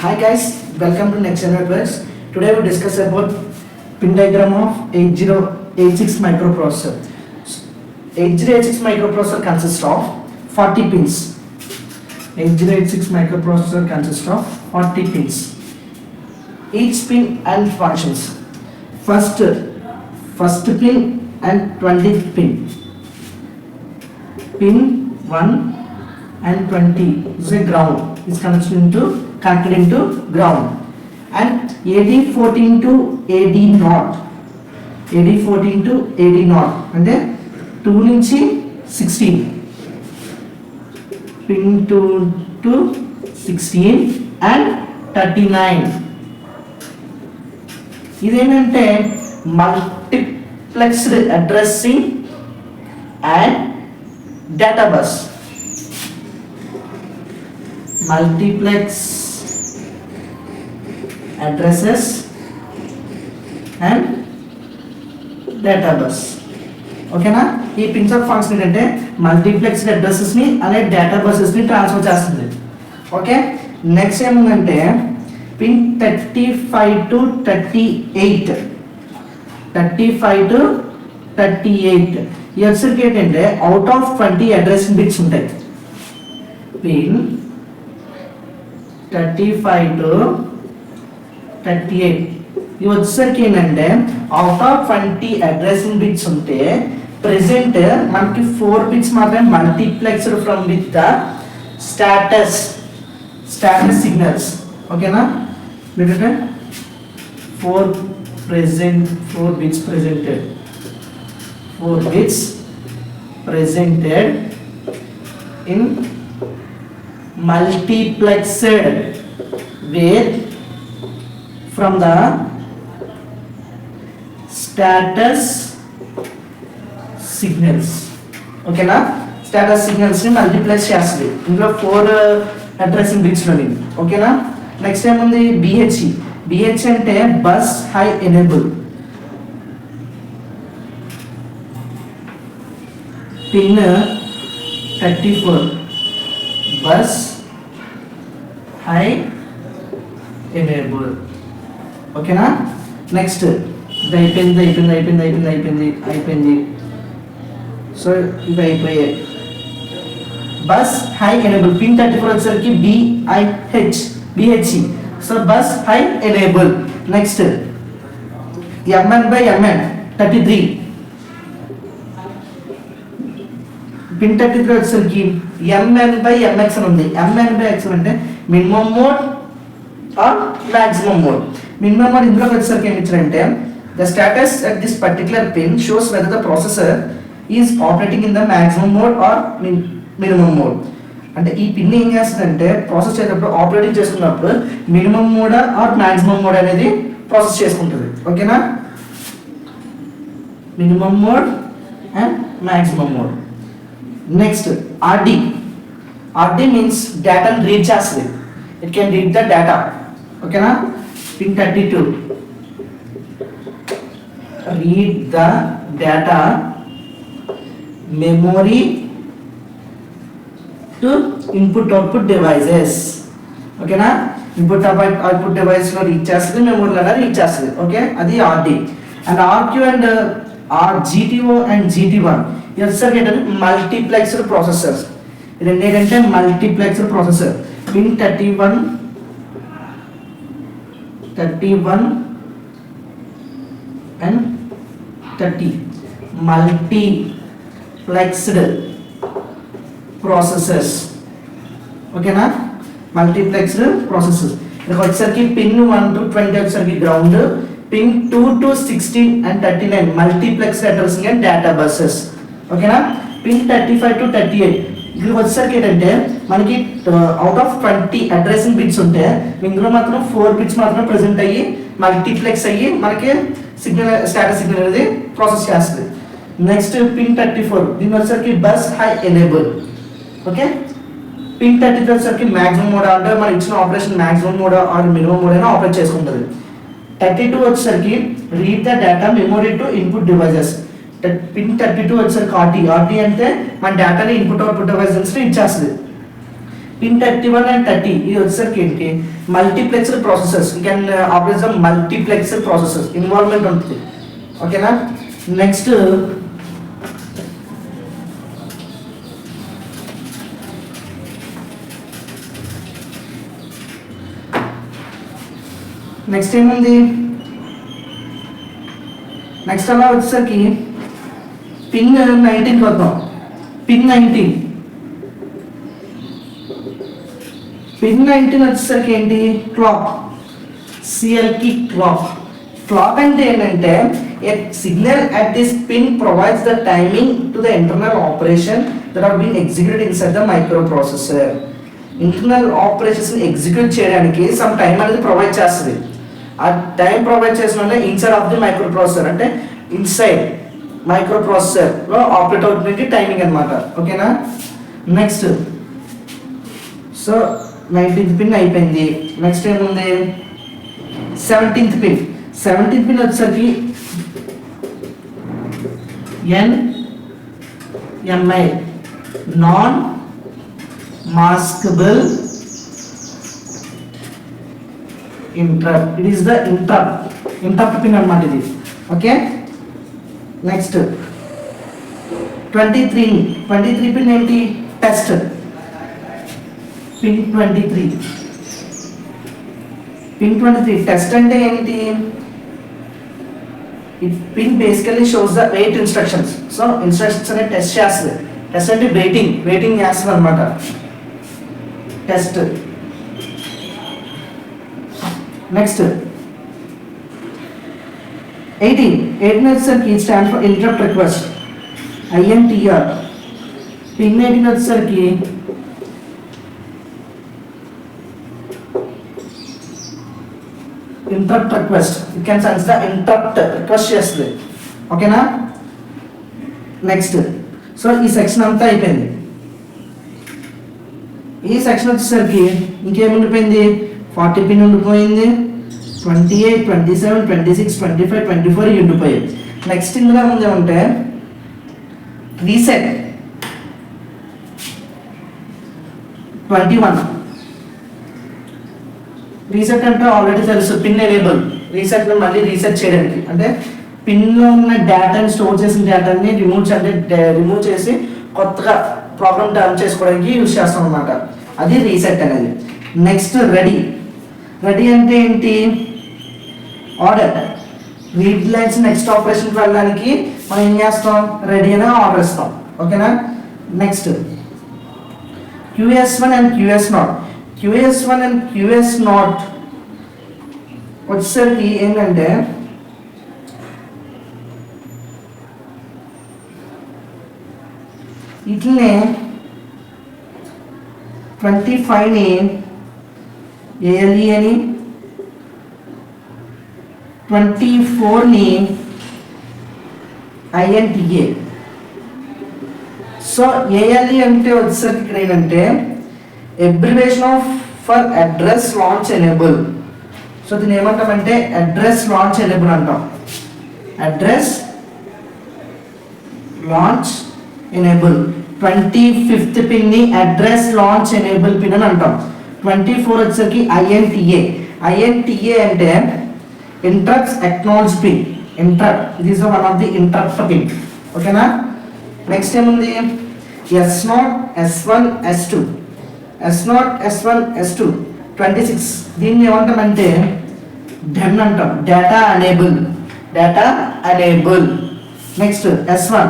Hi guys, welcome to Next Gen Networks. Today we discuss about pin diagram of 8086 microprocessor. 8086 microprocessor consists of 40 pins. 8086 microprocessor consists of 40 pins. Each pin and functions. First pin and 20th pin. Pin 1 and 20 is a ground. Is connected into ground. And AD14 to AD0. AD14 to AD0 అంటే 2 నుంచి 16. Pin 2 to 16 and 39. ఇదేంటంటే multiplexed addressing and data bus. Multiplex addresses and data bus. ఓకేనా? ఈ pins of function ఏంటంటే multiplexed addresses ని అనే data buses ని transfer చేస్తుంది. ఓకే, నెక్స్ట్ ఏముందంటే పిన్ 35 టు 38. 35 టు 38 ఈ వచ్చేసరికి ఏంటంటే అవుట్ ఆఫ్ 20 అడ్రసింగ్ బిట్స్ ఉంటాయి. పిన్ 35 to 38 ఇవి వచ్చేసరికి ఏంటంటే అవుట్ ఆఫ్ 20 అడ్రసింగ్ బిట్స్ ఉంటే ప్రెసెంట్ మనకి 4 బిట్స్ మాత్రమే multiplexed from with the status signals. ఓకేనా? ఎందుకంటే 4 bits presented in multiplexed where from the status signals. ఓకేనా? స్టాటస్ సిగ్నల్స్ ని మల్టీప్లెక్స్ చేస్తుంది ఇందులో 4 అడ్రసింగ్ బిట్స్ లోని. ఓకేనా? నెక్స్ట్ ఏముంది బిహెచ్ అంటే bus high enable. Pin 34 bus high enable. ఓకేనా? నెక్స్ట్ ఇది అయిపోయింది. సో ఇవి అయిపోయాయి. బస్ హై ఎనేబుల్ పిన్ 34 వచ్చేసరికి BHE. So bus high enable. Next MN/MN 33 pin 33 వచ్చేసరికి MN/MX అని ఉంది. MN/X అంటే minimum mode or maximum mode. Minimum mode ఇందులోకి వచ్చేసరికి ఏమి ఇచ్చారంటే the status at this particular pin shows whether the processor is operating in the maximum mode or minimum mode. అంటే ఈ పిన్ ఏం చేస్తుందంటే ప్రాసెస్ చేసేటప్పుడు ఆపరేటింగ్ చేసుకున్నప్పుడు minimum mode or maximum mode అనేది ప్రాసెస్ చేసుకుంటుంది. ఓకేనా? Minimum mode and maximum mode. Next RD means data read చేస్తుంది. It can read the data. ఓకేనా? Pin 32 read the data memory to input output devices. ఓకేనా? Input output device లో read చేస్తుంది, మెమరీలో read చేస్తుంది. ఓకే, అది RD. And RQ and GTO and GT1 multiplexed processors. రెండు ఏంటంటే multiplexed processor. Pin 31 and 30 multiplexed processors. ఓకేనా? Multiplexed processors. ఇక్కడ వచ్చేసరికి పిన్ 1 to 20 వచ్చేసరికి ground. Pin 2 to 16 and 39 multiplexed addressing and data buses. ఓకేనా? పిన్ 35 to 38 ఇక్కడ వచ్చేసరికి ఏంటంటే మనకి అవుట్ ఆఫ్ 20 అడ్రసింగ్ బిట్స్ ఉంటే ఇందులో మాత్రం 4 బిట్స్ మాత్రం ప్రెసెంట్ అయ్యి మల్టీప్లెక్స్ అయ్యి మనకి స్టాటస్ సిగ్నల్ అనేది ప్రాసెస్ చేస్తుంది. నెక్స్ట్ పిన్ 34 దీని వచ్చేసరికి bus high enable. Okay, pin 33 వచ్చేసరికి మాక్సిమం మోడ్ అంటే మనం ఇచ్చిన operation maximum mode or minimum mode అయినా ఆపరేట్ చేసుకుంటుంది. 32 వచ్చేసరికి read the data memory to input devices. Pin 32 వచ్చేసరికి RT అంటే మన డేటాని ఇన్పుట్ అవుట్పుట్ డివైజెస్ ని ఇచ్చేస్తుంది. పిన్ 31 అండ్ 30 ఇది వచ్చేసరికి ఏంటి multiplexer processors. You can operate the multiplexer processors involvement ఉంటుంది. ఓకేనా. నెక్స్ట్ నెక్స్ట్ ఏముంది, నెక్స్ట్ అలా వచ్చేసరికి పిన్ 19 వద్దాం. పిన్ 19 వచ్చేసరికి ఏంటి క్లాక్. సిఎల్కి క్లాక్. క్లాక్ అంటే ఏంటంటే a signal at this pin provides the timing to the internal operation that are being executed inside the microprocessor. Internal operations చేయడానికి సమ్ టైం అనేది ప్రొవైడ్ చేస్తుంది. ఆ టైం ప్రొవైడ్ చేసిన inside of the microprocessor, అంటే inside microprocessor లో operate అవుతుంది timing అన్నమాట. ఓకేనా. నెక్స్ట్ సో 19th పిన్ అయిపోయింది. నెక్స్ట్ ఏముంది 17th పిన్. 17th పిన్ వచ్చేసరికి NMI non maskable interrupt. It is the interrupt pin అన్నమాట ఇది. ఓకే. నెక్స్ట్ 23 పిన్ ఏంటి టెస్ట్. పిన్ 23 టెస్ట్ అంటే ఏంటి, ఈ pin basically shows the wait instructions. So instructions అనేది టెస్ట్ చేస్తుంది. టెస్ట్ అంటే వెయిటింగ్ చేస్తుంది అనమాట. టెస్ట్. నెక్స్ట్ 18 వచ్చేసరికి stand for interrupt request. INTR. Pin 18 వచ్చేసరికి interrupt request. You can sense the interrupt request చేస్తుంది. ఓకేనా. నెక్స్ట్ సో ఈ సెక్షన్ అంతా అయిపోయింది. ఈ సెక్షన్ వచ్చేసరికి ఇంకేముండిపోయింది 40 పిన్ ఉండిపోయింది, 28, 27, 26, 25, 24 ఉండిపోయాయి. నెక్స్ట్ ఇందులో ముందు ఏమంటే రీసెట్ 21. రీసెట్ అంటే ఆల్రెడీ తెలుసు, పిన్ ఎనేబుల్. రీసెట్లో మళ్ళీ రీసెట్ చేయడానికి అంటే పిన్లో ఉన్న డేటాని స్టోర్ చేసిన డేటాని రిమూవ్ చేసి కొత్తగా ప్రోగ్రామ్ టర్న్ చేసుకోవడానికి యూజ్ చేస్తాం అనమాట. అది రీసెట్ అనేది. నెక్స్ట్ రెడీ అంటే ఏంటి ఆర్డర్. రీడ్ లైన్స్ నెక్స్ట్ ఆపరేషన్కి వెళ్ళడానికి మనం ఏం చేస్తాం రెడీ అనే ఆర్డర్ ఇస్తాం. ఓకేనా. Next QS1 and QS0. QS1 and QS0 వచ్చేసరికి ఏంటంటే ఇట్లనే 25ని ALE అని, 24ని INTA. సో ALE అంటే వచ్చేసరికి ఇక్కడ ఏంటంటే abbreviation of for address launch enable. So దీన్ని ఏమంటామంటే అడ్రస్ లాంచ్ ఎనేబుల్ అంటాం. Address launch enable. 25th పిన్ని అడ్రస్ లాంచ్ ఎనేబుల్ పిన్ అని అంటాం. 24 వచ్చేసరికి INTA. INTA అంటే interrupts acknowledge pin. Interrupt this one of the interrupt pin. ఓకేనా. నెక్స్ట్ ఏముంది S0, S1, S2. S0, S1, S2 26. దీన్ని ఏమంటామంటే డెన్ అంటాం. Data unable. నెక్స్ట్ S1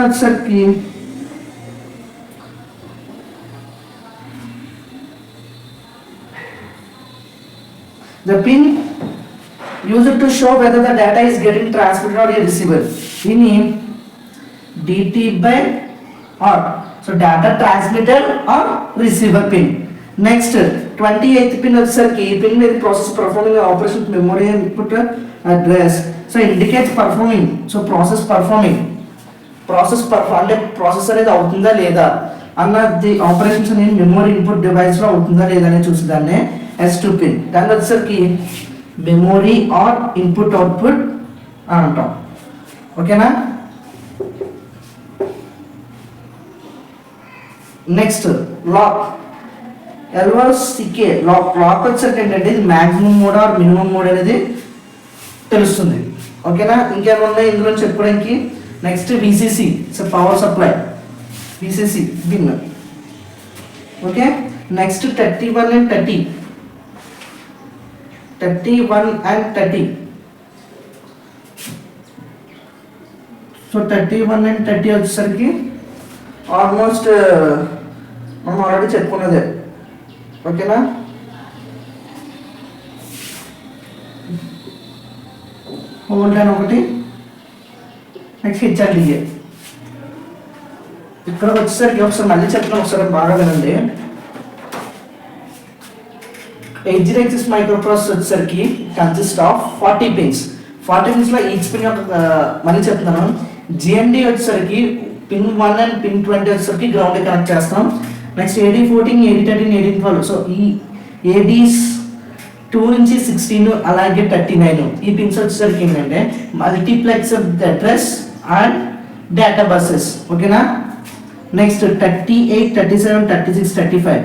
వచ్చేసరికి the pin used to show whether the data is getting transmitted or received. దీన్ని DT by or. So data transmitted or receiver pin. Next 28th pin వచ్చేసరికి ఈ pin మీద process performing operation memory input address. So indicates performing. So process అంటే process అనేది అవుతుందా లేదా అన్నది operations అనేది మెమరీ ఇన్పుట్ డివైస్లో అవుతుందా లేదా అనేది చూసేదాన్ని S2 పిన్. దాని వచ్చేసరికి మెమరీ ఆర్ ఇన్పుట్ అవుట్పుట్ అని అంటాం. ఓకేనా. నెక్స్ట్ ఎల్ఓసికే క్లాక్ వచ్చేసరికి ఏంటంటే ఇది maximum mode or minimum mode అనేది తెలుస్తుంది. ఓకేనా, ఇంకేమైనా ఉన్నాయి ఇందులో చెప్పుకోవడానికి. Next VCC power supply, VCC pin. Okay, next 31 and 30, 31 and 30. So 31 and 30 వచ్చేసరికి ఆల్మోస్ట్ మనం ఆల్రెడీ చెప్పుకున్నదే. ఓకేనా, హోల్డ్ అని ఒకటి, నెక్స్ట్ హెచ్ఆర్డిఏ. ఇక్కడ వచ్చేసరికి ఒకసారి మళ్ళీ చెప్తాను, ఒకసారి బాగా వినండి. 8086 మైక్రోప్రాసెసర్ వచ్చేసరికి కన్సిస్ట్ ఆఫ్ 40 పిన్స్. 40 పిన్స్ లో ఈచ్ పిన్ యొక్క మళ్ళీ చెప్తున్నాను. జిఎండి వచ్చేసరికి పిన్ 1 అండ్ పిన్ 20 వచ్చేసరికి గ్రౌండ్ కనెక్ట్ చేస్తాం. Next AD14, AD13, AD12. So ఈ ఏడీస్ 2 నుంచి 16 అలాగే 39 ఈ పిన్స్ వచ్చేసరికి ఏంటంటే multiplex address and data buses. ఓకేనా, నెక్స్ట్ 38, 37, 36, 35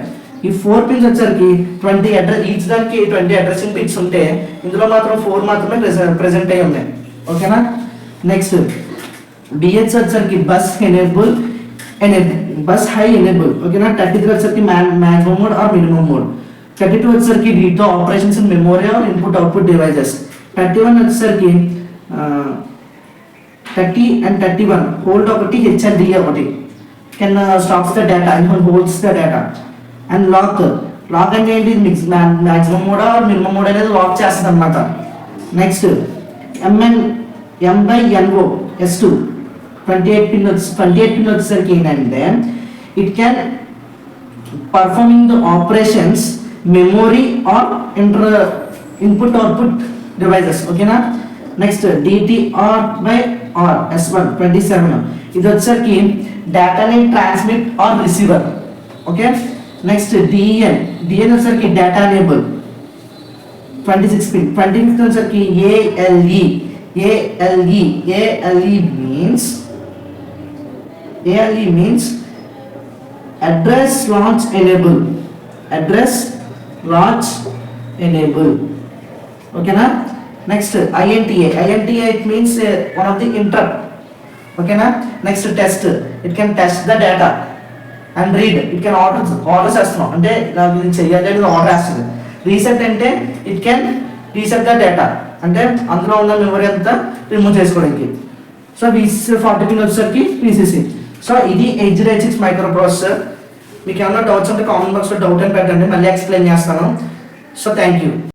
ఈ 4 పిన్స్ వచ్చేసరికి 20 అడ్రస్, ఈచ్ దానికి 20 అడ్రసింగ్ పిన్స్ ఉంటే ఇందులో మాత్రం 4 మాత్రమే ప్రెజెంట్ అయ్యి ఉన్నాయి. ఓకేనా, నెక్స్ట్ బిహెచ్ వచ్చేసరికి bus enable, bus high enable. ఓకేనా, 33 వచ్చేసరికి maximum mode or minimum mode. 32 వచ్చేసరికి వీటితో operations in memory or input output devices. 31 వచ్చేసరికి 30 and 31 హోల్డ్ ఒకటి, హెచ్ఆర్డిఏ ఒకటి, can stops the data and holds the data. And lock అంటే ఏంటి, maximum mode or minimum mode అనేది లాక్ చేస్తుంది అనమాట. నెక్స్ట్ M/NO S2 28 పిన్ వచ్చేసరికి ఏంటంటే it can performing the operations memory or input output devices. ఓకేనా, next DTR/R S1 27 ఇది వచ్చేసరికి డేటాని transmit or receiver. Okay, next DN వచ్చేసరికి డేటా ఎనేబుల్ 26 పిన్. 25 వచ్చేసరికి ALE means address launch enable. Okay na, next INTA it means one of the interrupt. Okay na, next test, it can test the data and read, it can order చేస్తున్నాం అంటే నాకు ఇది చెయ్యాలి అనేది order చేస్తుంది. Reset అంటే it can reset the data అంటే అందులో ఉన్న మెమరీ అంతా రిమూవ్ చేసుకోవడానికి. సో VCC 40 పిన్ వచ్చేసరికి VCC. సో ఇది 8086 మైక్రో ప్రాసెసర్. మీకు ఏమైనా డౌట్స్ ఉంటే కామెంట్ బాక్స్లో డౌట్ అని పెట్టండి, మళ్ళీ ఎక్స్ప్లెయిన్ చేస్తాను. So thank you.